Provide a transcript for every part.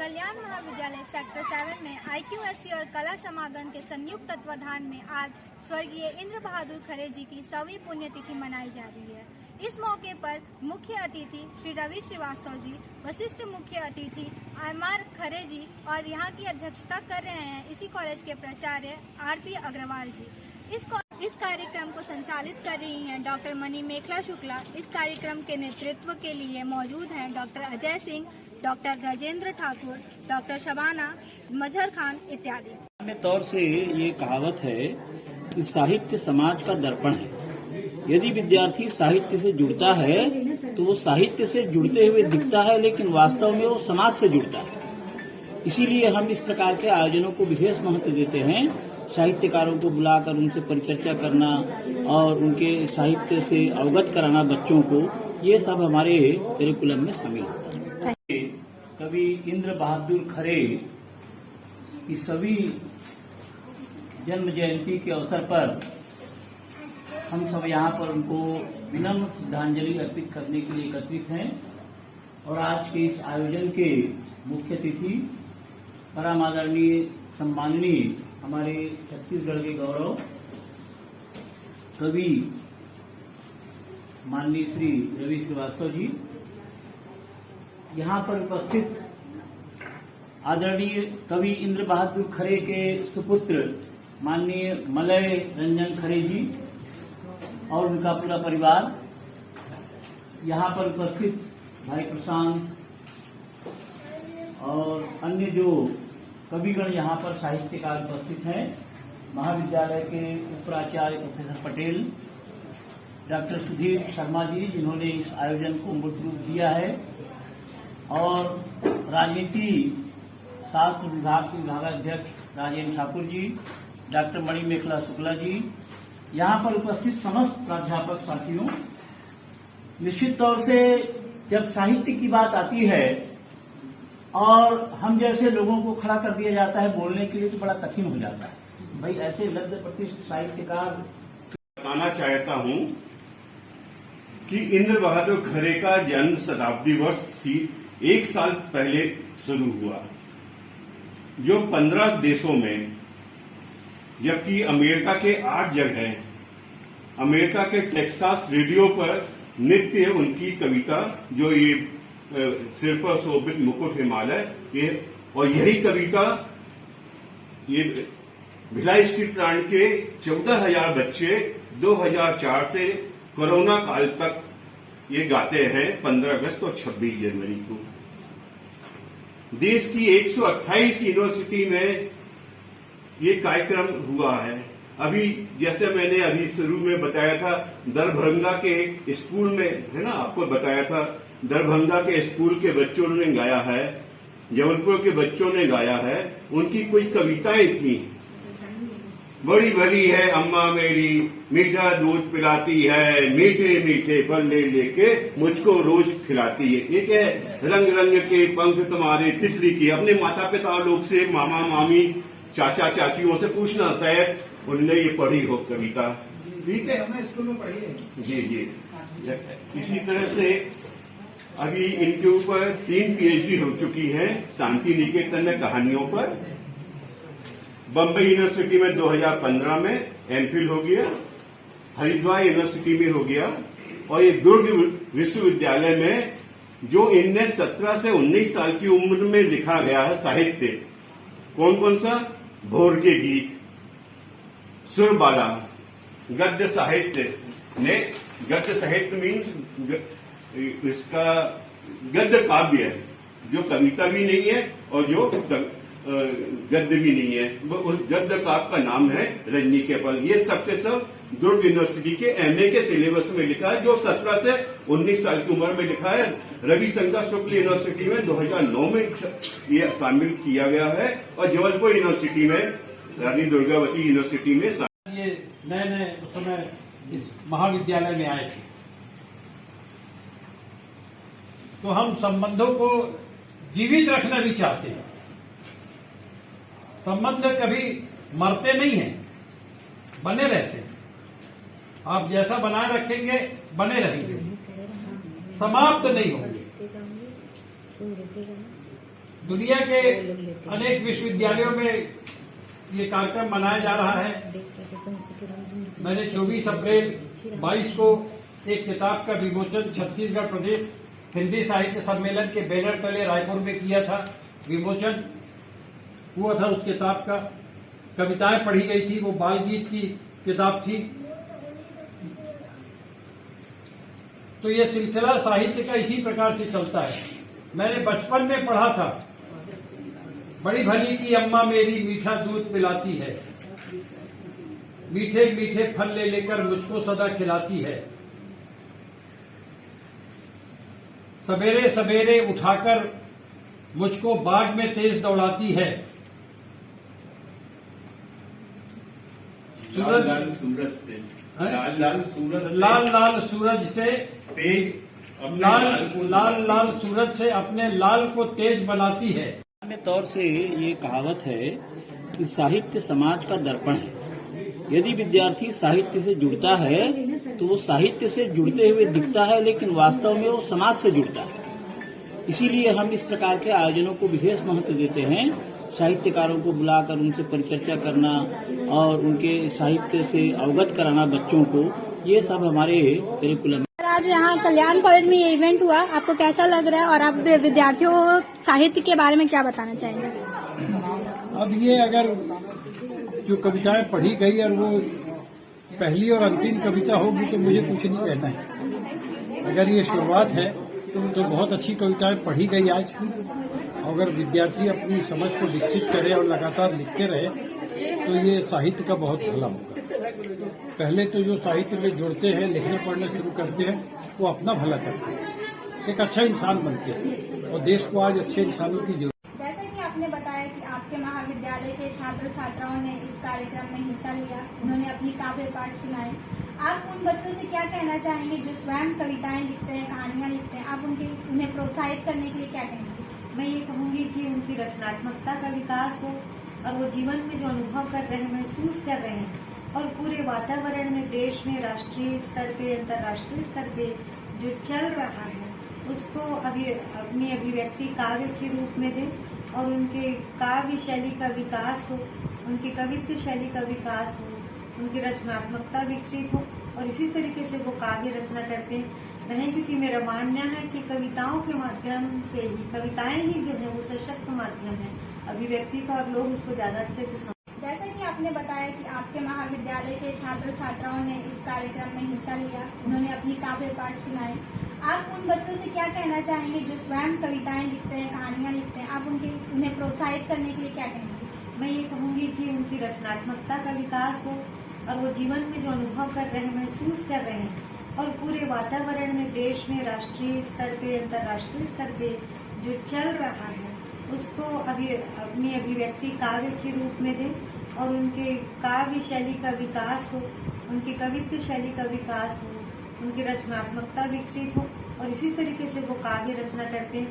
कल्याण महाविद्यालय सेक्टर 7 में IQSC और कला समागम के संयुक्त तत्वाधान में आज स्वर्गीय इंद्र बहादुर खरे जी की 100वीं पुण्यतिथि मनाई जा रही है। इस मौके पर मुख्य अतिथि श्री रवि श्रीवास्तव जी, वरिष्ठ मुख्य अतिथि आर खरे जी और यहाँ की अध्यक्षता कर रहे हैं इसी कॉलेज के प्राचार्य RP अग्रवाल जी। इस कार्यक्रम को संचालित कर रही हैं डॉक्टर मणि मेखला शुक्ला। इस कार्यक्रम के नेतृत्व के लिए मौजूद हैं doctor Ajay Singh, doctor Gajendra Thakur, doctor Shabana Mazhar Khan इत्यादि। सामान्य तौर से ये कहावत है कि साहित्य समाज का दर्पण है। यदि विद्यार्थी साहित्य से जुड़ता है तो वो साहित्य से जुड़ते हुए दिखता है, लेकिन वास्तव में वो समाज से जुड़ता है। इसीलिए हम इस प्रकार के आयोजनों को विशेष महत्व देते हैं। साहित्यकारों को बुलाकर उनसे परिचर्चा करना और उनके साहित्य से अवगत कराना बच्चों को, ये सब हमारे करिकुलम में शामिल होता है। कवि इंद्र बहादुर खरे की सभी जन्म जयंती के अवसर पर हम सब यहाँ पर उनको विनम्र श्रद्धांजलि अर्पित करने के लिए एकत्रित हैं और आज के इस आयोजन के मुख्य अतिथि परम आदरणीय सम्माननीय हमारे छत्तीसगढ़ के गौरव कवि माननीय श्री रवि श्रीवास्तव जी, यहाँ पर उपस्थित आदरणीय कवि इंद्र बहादुर खरे के सुपुत्र माननीय मलय रंजन खरे जी और उनका पूरा परिवार, यहाँ पर उपस्थित भाई प्रशांत और अन्य जो कविगण यहाँ पर साहित्यकार उपस्थित हैं, महाविद्यालय के उपराचार्य प्रोफेसर पटेल, डॉक्टर सुधीर शर्मा जी जिन्होंने इस आयोजन को मूर्त रूप दिया है, और राजनीति शास्त्र विभाग के विभागाध्यक्ष राजेंद्र ठाकुर जी, डॉक्टर मणि मेखला शुक्ला जी, यहाँ पर उपस्थित समस्त प्राध्यापक साथियों। निश्चित तौर से जब साहित्य की बात आती है और हम जैसे लोगों को खड़ा कर दिया जाता है बोलने के लिए, तो बड़ा कठिन हो जाता है। भाई ऐसे लब्ध प्रतिष्ठित साहित्यकार बताना चाहता हूं कि इंद्र बहादुर खरे का जन्म शताब्दी वर्ष 1 साल पहले शुरू हुआ, जो 15 देशों में, जबकि अमेरिका के 8 जगह, अमेरिका के टेक्सास रेडियो पर नित्य उनकी कविता, जो ये सिर पर शोभित मुकुट हिमालय, ये और यही कविता ये भिलाई स्ट्रीट प्लांट के 14,000 बच्चे 2004 से कोरोना काल तक ये गाते हैं 15 अगस्त और 26 जनवरी को। देश की 128 यूनिवर्सिटी में ये कार्यक्रम हुआ है। अभी जैसे मैंने अभी शुरू में बताया था, दरभंगा के स्कूल में है ना, आपको बताया था, दरभंगा के स्कूल के बच्चों ने गाया है, जबलपुर के बच्चों ने गाया है। उनकी कोई कविताएं थी, बड़ी भली है अम्मा मेरी, मीठा दूध पिलाती है, मीठे मीठे फल ले लेके मुझको रोज खिलाती है। ये क्या है, रंग रंग के पंख तुम्हारे तितली की। अपने माता पिता लोग से, मामा मामी चाचा चाचियों से पूछना, शायद उनने ये पढ़ी हो कविता। ठीक है, हमने स्कूल में पढ़ी है। जी जी। इसी तरह से अभी इनके ऊपर 3 PhD हो चुकी हैं शांति निकेतन में कहानियों पर। बम्बई यूनिवर्सिटी में 2015 में MPhil हो गया, हरिद्वार यूनिवर्सिटी में हो गया, और ये दुर्ग विश्वविद्यालय में जो इनने 17 से 19 साल की उम्र में लिखा गया है साहित्य, कौन कौन सा, भोर के गीत, सुरबाला, गद्य साहित्य ने, गद्य साहित्य मीन्स इसका गद्य काव्य है, जो कविता भी नहीं है और जो गद्य भी नहीं है, वो उस गद्य काव्य का नाम है रजनी के पल। ये सब के सब दुर्ग यूनिवर्सिटी के MA के सिलेबस में लिखा है, जो 17 से 19 साल की उम्र में लिखा है। रविशंकर शुक्ल यूनिवर्सिटी में 2009 में ये शामिल किया गया है, और जबलपुर यूनिवर्सिटी में, रानी दुर्गावती यूनिवर्सिटी में ये नए उस समय इस महाविद्यालय में आए थे, तो हम संबंधों को जीवित रखना भी चाहते हैं। संबंध कभी मरते नहीं हैं, बने रहते हैं। आप जैसा बनाए रखेंगे बने रहेंगे, समाप्त नहीं होंगे। दुनिया के अनेक विश्वविद्यालयों में ये कार्यक्रम मनाया जा रहा है। मैंने 24 अप्रैल 22 को एक किताब का विमोचन छत्तीसगढ़ प्रदेश हिंदी साहित्य सम्मेलन के बैनर तले रायपुर में किया था। विमोचन हुआ था उस किताब का, कविताएं पढ़ी गई थी, वो बाल गीत की किताब थी। तो ये सिलसिला साहित्य का इसी प्रकार से चलता है। मैंने बचपन में पढ़ा था, बड़ी भली की अम्मा मेरी मीठा दूध पिलाती है, मीठे मीठे फल ले लेकर मुझको सदा खिलाती है, सवेरे सवेरे उठाकर मुझको बाग में तेज दौड़ाती है, लाल लाल सूरज से लाल लाल सूरज से तेज लाल लाल सूरज से अपने लाल को तेज बनाती है। सामान्य तौर से ये कहावत है कि साहित्य समाज का दर्पण है। यदि विद्यार्थी साहित्य से जुड़ता है तो वो साहित्य से जुड़ते हुए दिखता है, लेकिन वास्तव में वो समाज से जुड़ता है। इसीलिए हम इस प्रकार के आयोजनों को विशेष महत्व देते हैं। साहित्यकारों को बुलाकर उनसे परिचर्चा करना और उनके साहित्य से अवगत कराना बच्चों को, ये सब हमारे करिकुलम। आज यहाँ कल्याण कॉलेज में ये इवेंट हुआ, आपको कैसा लग रहा है और आप विद्यार्थियों को साहित्य के बारे में क्या बताना चाहेंगे? अब ये अगर जो कविताएं पढ़ी गई और वो पहली और अंतिम कविता होगी तो मुझे कुछ नहीं कहना है। अगर ये शुरुआत है तो बहुत अच्छी कविताएं पढ़ी गई आज। अगर विद्यार्थी अपनी समझ को विकसित करे और लगातार लिखते रहे तो ये साहित्य का बहुत भला होगा। पहले तो जो साहित्य में जुड़ते हैं, लिखना पढ़ना शुरू करते हैं, वो अपना भला करते हैं, एक अच्छा इंसान बनते हैं और देश को आज अच्छे इंसानों की जरूरत। जैसा कि आपने बताया कि आपके महाविद्यालय के छात्र छात्राओं ने इस कार्यक्रम में हिस्सा लिया, उन्होंने अपनी काव्य पाठ सुनाए। आप उन बच्चों से क्या कहना चाहेंगे जो स्वयं कविताएं लिखते हैं, कहानियां लिखते हैं? आप उन्हें प्रोत्साहित करने के लिए क्या कहेंगे? मैं ये कहूंगी कि उनकी रचनात्मकता का विकास हो और वो जीवन में जो अनुभव कर रहे हैं, महसूस कर रहे हैं और पूरे वातावरण में, देश में, राष्ट्रीय स्तर पे, अंतर्राष्ट्रीय स्तर पे जो चल रहा है उसको अपनी अभिव्यक्ति काव्य के रूप में दें और उनके काव्य शैली का विकास हो, उनकी कवित्व शैली का विकास हो, उनकी रचनात्मकता विकसित हो और इसी तरीके से वो काव्य रचना करते रहें। क्योंकि मेरा मानना है कि कविताओं के माध्यम से ही, कविताएं ही जो है वो सशक्त माध्यम है अभिव्यक्ति का और लोग उसको ज्यादा अच्छे से जैसा कि आपने बताया कि आपके महाविद्यालय के छात्र छात्राओं ने इस कार्यक्रम में हिस्सा लिया, उन्होंने अपनी काव्य पाठ सुनाए। आप उन बच्चों से क्या कहना चाहेंगे जो स्वयं कविताएं लिखते हैं, कहानियां लिखते हैं? आप उन्हें प्रोत्साहित करने के लिए क्या कहेंगे? मैं ये कहूंगी कि उनकी रचनात्मकता का विकास हो और वो जीवन में जो अनुभव कर रहे हैं, महसूस कर रहे हैं और पूरे वातावरण में, देश में, राष्ट्रीय स्तर पे, अंतर्राष्ट्रीय स्तर पे जो चल रहा है उसको अपनी अभिव्यक्ति काव्य के रूप में दें और उनके काव्य शैली का विकास हो, उनकी कवित्व शैली का विकास हो, उनकी रचनात्मकता विकसित हो और इसी तरीके से वो काव्य रचना करते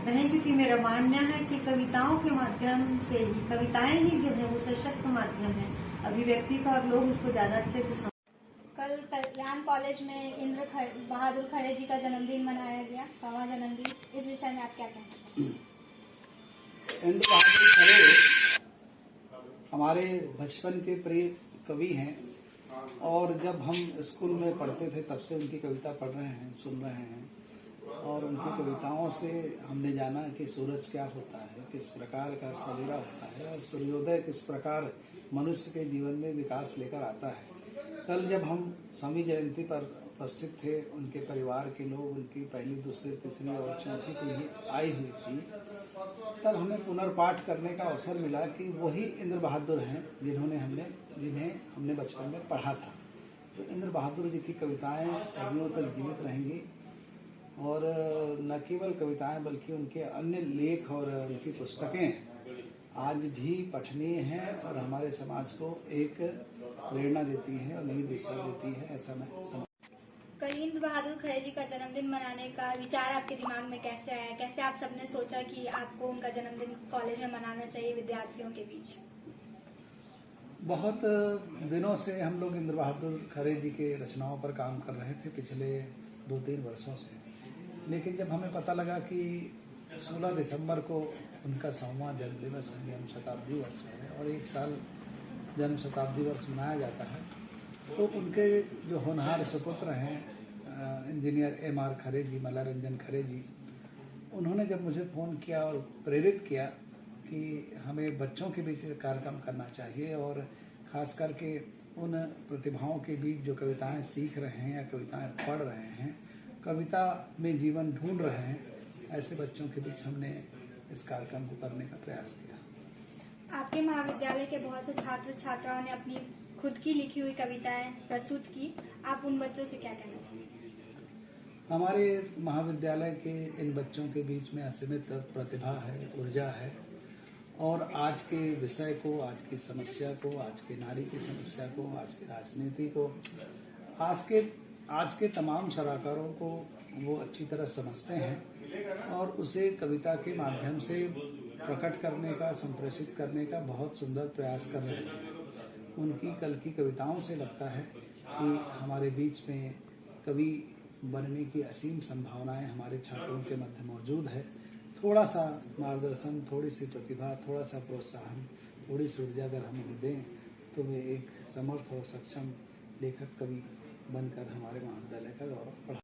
रहें। क्योंकि मेरा मानना है कि कविताओं के माध्यम से ही, कविताएं ही जो है वो सशक्त माध्यम है अभिव्यक्ति का और लोग उसको ज्यादा अच्छे से कल कल्याण कॉलेज में इंद्र बहादुर खरे जी का जन्मदिन मनाया गया, 100वां जन्मदिन। इस विषय में आप क्या कहना चाहेंगे? इंद्र बहादुर खरे हमारे बचपन के प्रिय कवि हैं और जब हम स्कूल में पढ़ते थे तब से उनकी कविता पढ़ रहे हैं, सुन रहे हैं और उनकी कविताओं से हमने जाना कि सूरज क्या होता है, किस प्रकार का सवेरा होता है और सूर्योदय किस प्रकार मनुष्य के जीवन में विकास लेकर आता है। कल जब हम स्वामी जयंती पर उपस्थित थे, उनके परिवार के लोग, उनकी पहली, दूसरी, तीसरी और चौथी पीढ़ी आई हुई थी, तब हमें पुनर्पाठ करने का अवसर मिला कि वही इंद्र बहादुर हैं जिन्हें हमने बचपन में पढ़ा था। तो इंद्र बहादुर जी की कविताएं सदियों तक जीवित रहेंगी और न केवल कविताएं बल्कि उनके अन्य लेख और उनकी पुस्तकें आज भी पठनीय हैं और हमारे समाज को एक प्रेरणा देती है और नई दिशा देती है, ऐसा मैं समझ। कल इंद्र बहादुर खरे जी का जन्मदिन मनाने का विचार आपके दिमाग में कैसे आया? कैसे आप सबने सोचा कि आपको उनका जन्मदिन कॉलेज में मनाना चाहिए विद्यार्थियों के बीच? बहुत दिनों से हम लोग इंद्र बहादुर खरे जी के रचनाओं पर काम कर रहे थे पिछले 2-3 वर्षों से, लेकिन जब हमें पता लगा कि 16 दिसंबर को उनका 100वां जन्म दिवस है, जन्म शताब्दी वर्ष है और 1 साल जन्म शताब्दी वर्ष मनाया जाता है। तो उनके जो होनहार सुपुत्र हैं इंजीनियर M.R. खरे जी, मल्लारंजन खरे जी, उन्होंने जब मुझे फ़ोन किया और प्रेरित किया कि हमें बच्चों के बीच कार्यक्रम करना चाहिए और ख़ास करके उन प्रतिभाओं के बीच जो कविताएं सीख रहे हैं या कविताएं पढ़ रहे हैं, कविता में जीवन ढूंढ रहे हैं, ऐसे बच्चों के बीच हमने इस कार्यक्रम को करने का प्रयास किया। आपके महाविद्यालय के बहुत से छात्र छात्राओं ने अपनी खुद की लिखी हुई कविताएं प्रस्तुत की, आप उन बच्चों से क्या कहना चाहेंगे? हमारे महाविद्यालय के इन बच्चों के बीच में असीमित प्रतिभा है, ऊर्जा है और आज के विषय को, आज की समस्या को, आज के नारी की समस्या को, आज की राजनीति को, आज के तमाम सलाहकारों को वो अच्छी तरह समझते हैं और उसे कविता के माध्यम से प्रकट करने का, संप्रेषित करने का बहुत सुंदर प्रयास कर रहे हैं। उनकी कल की कविताओं से लगता है कि हमारे बीच में कवि बनने की असीम संभावनाएं हमारे छात्रों के मध्य मौजूद है। थोड़ा सा मार्गदर्शन, थोड़ी सी प्रतिभा, थोड़ा सा प्रोत्साहन, थोड़ी सी ऊर्जा अगर हम उन्हें दें तो वे एक समर्थ और सक्षम लेखक कवि बनकर हमारे महाविद्यालय का गौरव बढ़ा